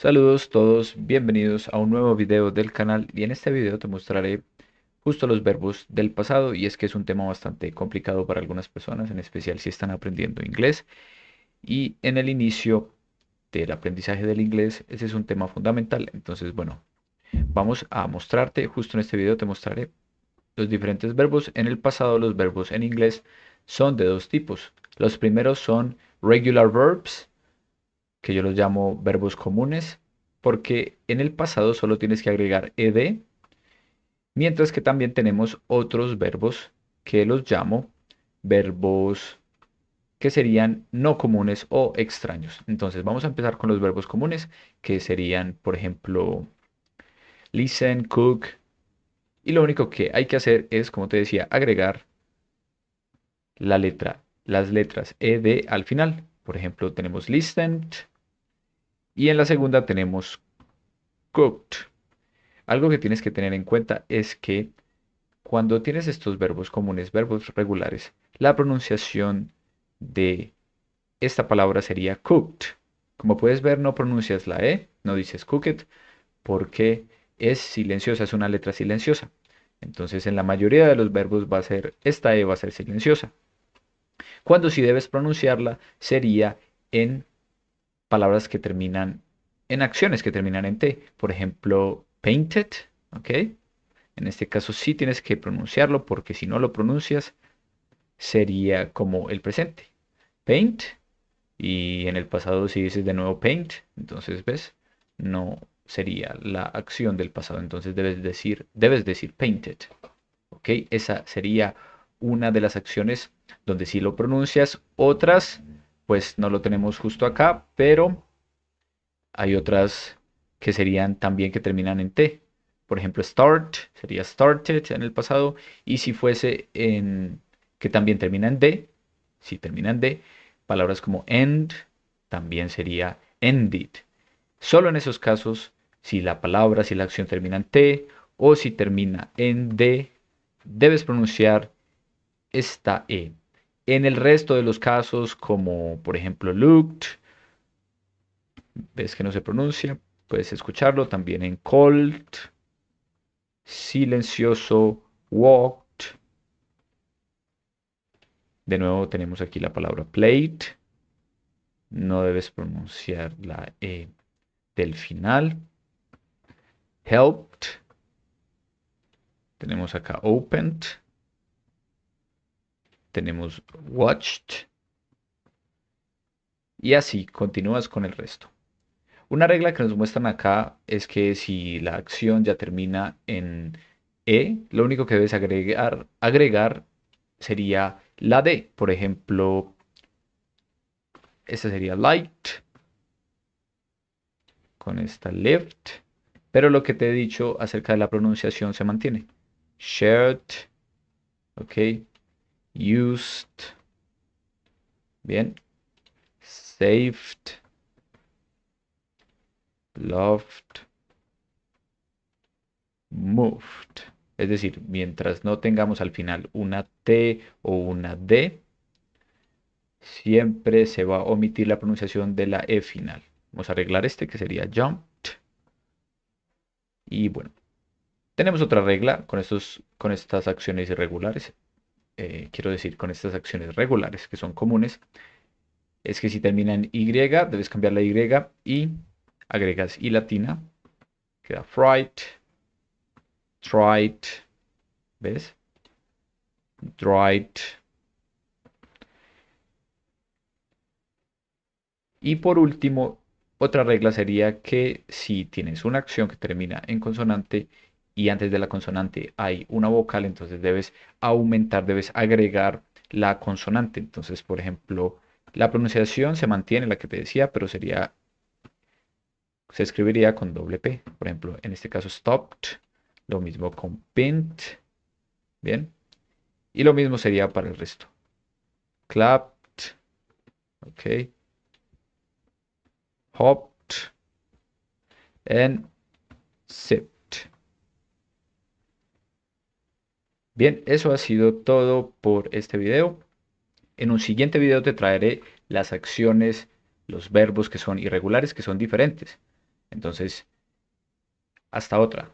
Saludos todos, bienvenidos a un nuevo video del canal y en este video te mostraré justo los verbos del pasado y es que es un tema bastante complicado para algunas personas, en especial si están aprendiendo inglés y en el inicio del aprendizaje del inglés ese es un tema fundamental. Entonces, bueno, vamos a mostrarte, justo en este video te mostraré los diferentes verbos. En el pasado los verbos en inglés son de dos tipos. Los primeros son regular verbs, que yo los llamo verbos comunes, porque en el pasado solo tienes que agregar ed, mientras que también tenemos otros verbos que los llamo verbos que serían no comunes o extraños. Entonces vamos a empezar con los verbos comunes, que serían, por ejemplo, listen, cook, y lo único que hay que hacer es, como te decía, agregar las letras ed al final. Por ejemplo, tenemos listened y en la segunda tenemos cooked. Algo que tienes que tener en cuenta es que cuando tienes estos verbos comunes, verbos regulares, la pronunciación de esta palabra sería cooked. Como puedes ver, no pronuncias la E, no dices cooked, porque es silenciosa, es una letra silenciosa. Entonces, en la mayoría de los verbos va a ser, esta E va a ser silenciosa. Cuando sí debes pronunciarla, sería en palabras que terminan, en acciones que terminan en T. Por ejemplo, painted, ¿ok? En este caso sí tienes que pronunciarlo porque si no lo pronuncias sería como el presente. Paint. Y en el pasado si dices de nuevo paint, entonces ves, no sería la acción del pasado. Entonces debes decir painted. ¿Ok? Esa sería una de las acciones donde sí lo pronuncias. Otras, pues no lo tenemos justo acá, pero hay otras que serían también que terminan en T. Por ejemplo, start sería started en el pasado. Y si fuese en que también termina en D, si termina en D, palabras como end también sería ended. Solo en esos casos, si la palabra, si la acción termina en T o si termina en D, debes pronunciar esta E. En el resto de los casos, como por ejemplo looked, ves que no se pronuncia, puedes escucharlo también en cold, silencioso, walked. De nuevo tenemos aquí la palabra plate. No debes pronunciar la E del final. Helped. Tenemos acá opened. Tenemos watched. Y así continúas con el resto. Una regla que nos muestran acá es que si la acción ya termina en E, lo único que debes agregar sería la D. Por ejemplo, esta sería light, con esta left. Pero lo que te he dicho acerca de la pronunciación se mantiene. Shared, ok. Used, bien. Saved, loved, moved. Es decir, mientras no tengamos al final una T o una D, siempre se va a omitir la pronunciación de la E final. Vamos a arreglar este que sería jumped. Y bueno, tenemos otra regla con estas acciones irregulares. Quiero decir, con estas acciones regulares que son comunes. Es que si termina en Y, debes cambiar la Y agregas I latina. Queda fried, tried, ¿ves? Dried. Y por último, otra regla sería que si tienes una acción que termina en consonante y antes de la consonante hay una vocal, entonces debes aumentar, debes agregar la consonante. Entonces, por ejemplo, la pronunciación se mantiene, la que te decía, pero se escribiría con doble P. Por ejemplo, en este caso, stopped, lo mismo con pinned, ¿bien? Y lo mismo sería para el resto. Clapped, ¿ok? Hopped and sipped. Bien, eso ha sido todo por este video. En un siguiente video te traeré las acciones, los verbos que son irregulares, que son diferentes. Entonces, hasta otra.